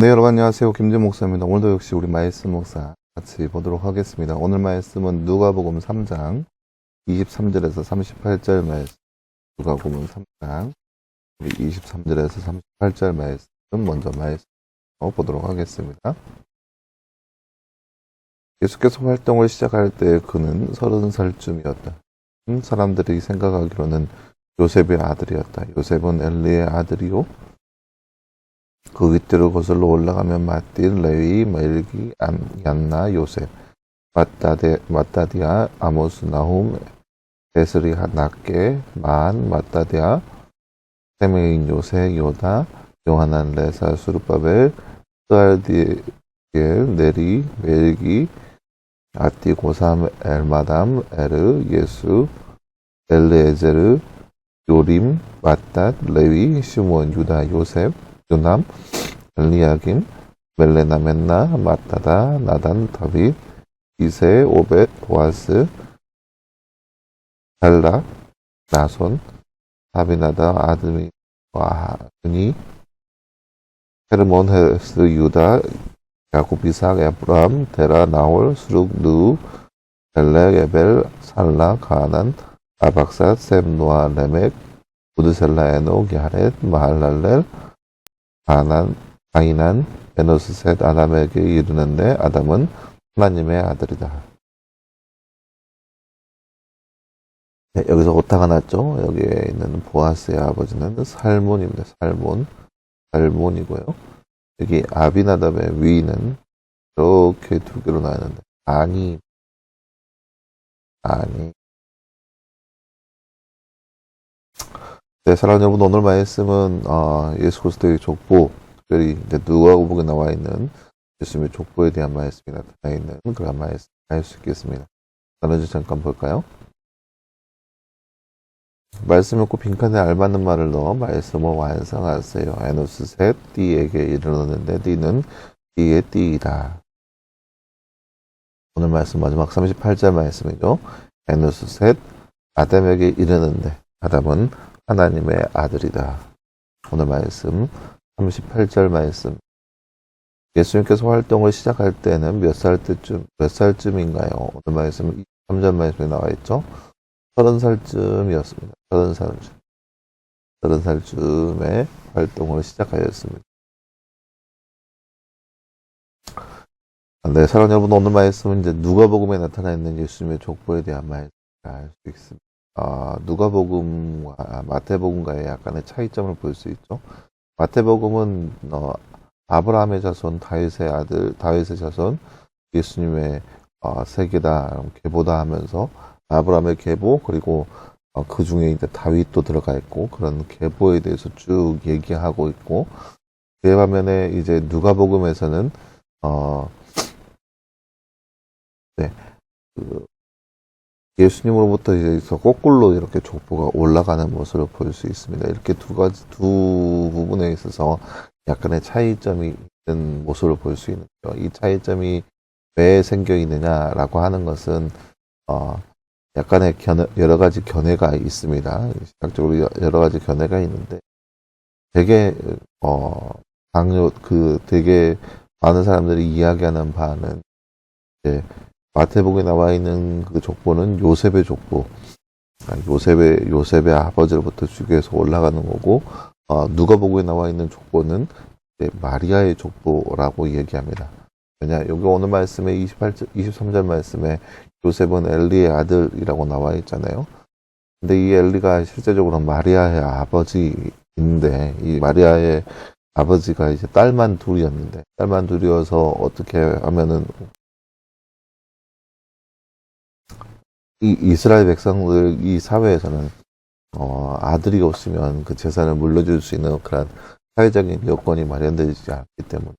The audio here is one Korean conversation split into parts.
네, 여러분 안녕하세요. 김재 목사입니다. 오늘도 역시 우리 말씀 목사 같이 보도록 하겠습니다. 오늘 말씀은 누가복음 3장 23절에서 38절 말씀. 누가복음 3장 23절에서 38절 말씀 먼저 말씀 보도록 하겠습니다. 예수께서 활동을 시작할 때 그는 30살쯤이었다. 사람들이 생각하기로는 요셉의 아들이었다. 요셉은 엘리의 아들이요. 그 윗대로 거슬러 올라가면 마띠, 레위, 멜기, 얀나, 요셉, 마따디아, 아모스, 나훔, 에스리, 낫게, 만, 마따디아, 세메인, 요세, 요다, 요하난, 레사, 수르바벨, 스알디엘, 네리, 멜기, 아띠, 고삼, 엘마담, 에르, 예수, 엘레에제르, 요림, 마따, 레위, 시몬, 유다, 요셉, 요남, 엘리야김, 멜레나, 맨나, 마따다, 나단, 다윗, 이세, 오벳, 보아스, 달라, 나손, 다비나다, 아드미, 와하니, 헤르몬, 헤스, 유다, 야곱, 이삭, 에브람, 데라, 나홀, 수룩, 누, 벨렉, 에벨, 살라, 가난, 아박삿, 셈, 노아, 레멕, 우드셀라, 에녹, 야렛, 마할랄렐, 가인한, 에노스 셋 아담에게 이르는데 아담은 하나님의 아들이다. 네, 여기서 오타가 났죠. 여기에 있는 보아스의 아버지는 살몬입니다. 살몬이고요. 여기 아비나답의 위는 이렇게 두 개로 나뉘는데 아니. 네, 사랑하는 여러분, 오늘 말씀은 예수 그리스도의 족보, 특별히 이제 누가복음에 나와 있는 예수님의 족보에 대한 말씀이 나타나 있는 그런 말씀 알 수 있겠습니다. 나눠서 잠깐 볼까요? 말씀 읽고 빈칸에 알맞는 말을 넣어 말씀을 완성하세요. 에노스 셋 띠에게 이르렀는데 띠는 띠의 띠이다. 오늘 말씀 마지막 38절 말씀이죠. 에노스 셋 아담에게 이르는데 아담은 하나님의 아들이다. 오늘 말씀 38절 말씀. 예수님께서 활동을 시작할 때는 몇 살쯤인가요? 오늘 말씀 23절 말씀에 나와 있죠. 30살쯤이었습니다. 30살쯤에 활동을 시작하였습니다. 네, 사랑하는 여러분, 오늘 말씀은 이제 누가복음에 나타나 있는 예수님의 족보에 대한 말씀을 알 수 있습니다. 누가복음과 마태복음과의 약간의 차이점을 볼 수 있죠. 마태복음은 아브라함의 자손, 다윗의 자손, 예수님의 세계다, 계보다 하면서 아브라함의 계보, 그리고 그 중에 이제 다윗도 들어가 있고 그런 계보에 대해서 쭉 얘기하고 있고, 그에 반면에 이제 누가복음에서는 예수님으로부터 이제 거꾸로 이렇게 족보가 올라가는 모습을 볼 수 있습니다. 이렇게 두 부분에 있어서 약간의 차이점이 있는 모습을 볼 수 있는데요. 이 차이점이 왜 생겨 있느냐라고 하는 것은 약간의 여러 가지 견해가 있습니다. 시각적으로 여러 가지 견해가 있는데 되게 되게 많은 사람들이 이야기하는 바는 이제 마태복음에 나와 있는 그 족보는 요셉의 족보, 요셉의 아버지로부터 주교해서 올라가는 거고, 누가복음에 나와 있는 족보는 마리아의 족보라고 얘기합니다. 왜냐, 여기 오늘 말씀에 23절 말씀에 요셉은 엘리의 아들이라고 나와 있잖아요. 근데 이 엘리가 실제적으로 마리아의 아버지인데, 이 마리아의 아버지가 이제 딸만 둘이어서 어떻게 하면은 이 이스라엘 백성들 이 사회에서는 아들이 없으면 그 재산을 물려줄 수 있는 그런 사회적인 여건이 마련되지 않기 때문에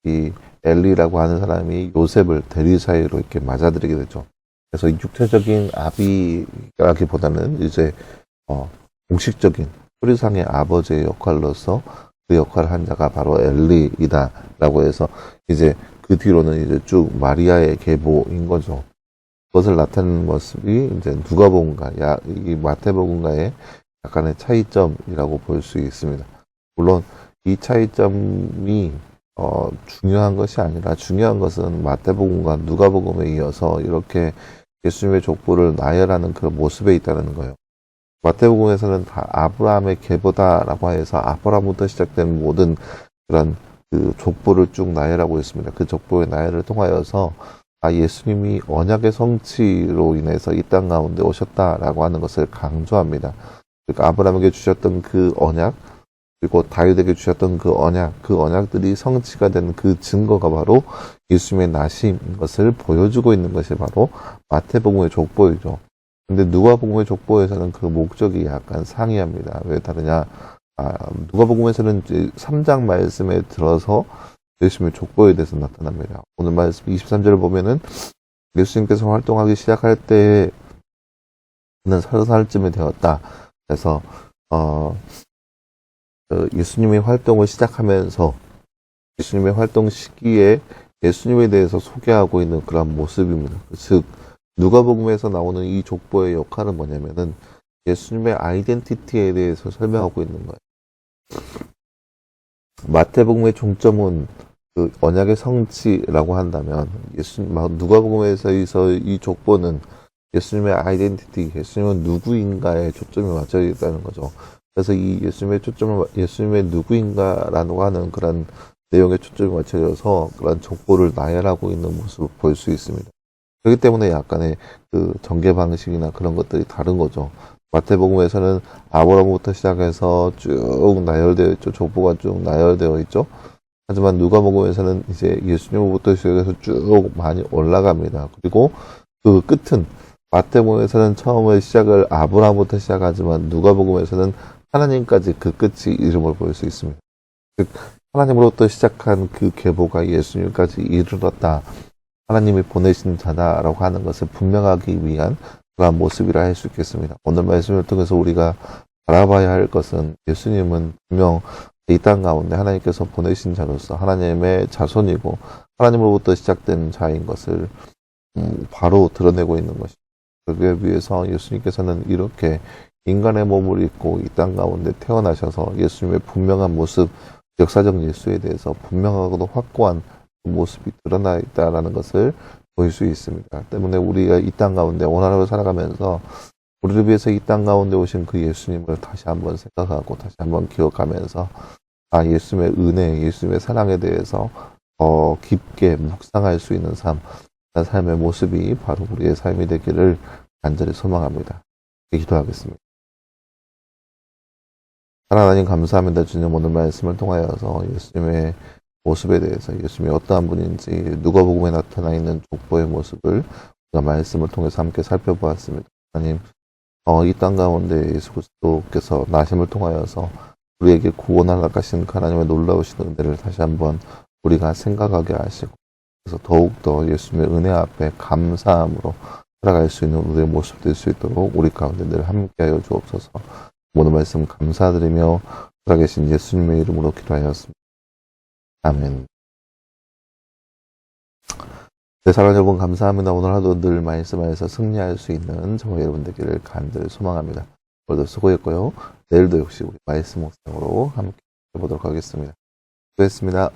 이 엘리라고 하는 사람이 요셉을 대리 사이로 이렇게 맞아들이게 되죠. 그래서 육체적인 아비라기보다는 이제 공식적인 뿌리상의 아버지의 역할로서 그 역할을 한 자가 바로 엘리이다라고 해서 이제 그 뒤로는 이제 쭉 마리아의 계보인 거죠. 그것을 나타내는 모습이 이제 누가복음과 이 마태복음과의 약간의 차이점이라고 볼 수 있습니다. 물론 이 차이점이 중요한 것이 아니라 중요한 것은 마태복음과 누가복음에 이어서 이렇게 예수님의 족보를 나열하는 그 모습에 있다는 거예요. 마태복음에서는 다 아브라함의 계보다라고 해서 아브라함부터 시작된 모든 그런 그 족보를 쭉 나열하고 있습니다. 그 족보의 나열을 통하여서 예수님이 언약의 성취로 인해서 이 땅 가운데 오셨다라고 하는 것을 강조합니다. 그러니까 아브라함에게 주셨던 그 언약, 그리고 다윗에게 주셨던 그 언약들이 성취가 된 그 증거가 바로 예수님의 나심인 것을 보여주고 있는 것이 바로 마태복음의 족보이죠. 근데 누가복음의 족보에서는 그 목적이 약간 상이합니다. 왜 다르냐? 누가복음에서는 이제 3장 말씀에 들어서 예수님의 족보에 대해서 나타납니다. 오늘 말씀 23절을 보면은 예수님께서 활동하기 시작할 때는 30살쯤이 되었다. 그래서 예수님의 활동을 시작하면서 예수님의 활동 시기에 예수님에 대해서 소개하고 있는 그런 모습입니다. 즉 누가복음에서 나오는 이 족보의 역할은 뭐냐면은 예수님의 아이덴티티에 대해서 설명하고 있는 거예요. 마태복음의 중점은 그 언약의 성취라고 한다면 누가복음에서 이 족보는 예수님의 아이덴티티, 예수님은 누구인가에 초점이 맞춰 있다는 거죠. 그래서 이 예수님의 누구인가라고 하는 그런 내용에 초점이 맞춰져서 그런 족보를 나열하고 있는 모습을 볼 수 있습니다. 그렇기 때문에 약간의 그 전개 방식이나 그런 것들이 다른 거죠. 마태복음에서는 아브라함부터 시작해서 쭉 나열되어 있죠. 족보가 쭉 나열되어 있죠. 하지만 누가복음에서는 이제 예수님부터 시작해서 쭉 많이 올라갑니다. 그리고 그 끝은 마태복음에서는 처음에 시작을 아브라함부터 시작하지만 누가복음에서는 하나님까지 그 끝이 이름을 볼 수 있습니다. 즉 하나님으로부터 시작한 그 계보가 예수님까지 이르렀다. 하나님이 보내신 자다라고 하는 것을 분명하기 위한 그런 모습이라 할 수 있겠습니다. 오늘 말씀을 통해서 우리가 알아봐야 할 것은 예수님은 분명 이 땅 가운데 하나님께서 보내신 자로서 하나님의 자손이고 하나님으로부터 시작된 자인 것을 바로 드러내고 있는 것입니다. 그에 비해서 예수님께서는 이렇게 인간의 몸을 입고 이 땅 가운데 태어나셔서 예수님의 분명한 모습, 역사적 예수에 대해서 분명하고도 확고한 모습이 드러나 있다는 것을 볼 수 있습니다. 때문에 우리가 이 땅 가운데 오늘하루 살아가면서 우리를 위해서 이 땅 가운데 오신 그 예수님을 다시 한번 생각하고 다시 한번 기억하면서 예수님의 은혜, 예수님의 사랑에 대해서 더 깊게 묵상할 수 있는 삶의 모습이 바로 우리의 삶이 되기를 간절히 소망합니다. 기도하겠습니다. 하나님 감사합니다. 주님 오늘 말씀을 통하여서 예수님의 모습에 대해서 예수님이 어떠한 분인지 누가복음에 나타나 있는 족보의 모습을 우리가 말씀을 통해서 함께 살펴보았습니다. 하나님 이 땅 가운데 예수 그리스도께서 나심을 통하여서 우리에게 구원하러 가신 하나님의 놀라우신 은혜를 다시 한번 우리가 생각하게 하시고 그래서 더욱더 예수님의 은혜 앞에 감사함으로 살아갈 수 있는 우리의 모습 될 수 있도록 우리 가운데 늘 함께하여 주옵소서. 오늘 말씀 감사드리며 살아계신 예수님의 이름으로 기도하였습니다. 아멘. 네, 사랑하는 여러분 감사합니다. 오늘 하루 늘 말씀에서 승리할 수 있는 저와 여러분 되기를 간절히 소망합니다. 오늘도 수고했고요. 내일도 역시 우리 말씀 묵상으로 함께 해보도록 하겠습니다. 수고했습니다.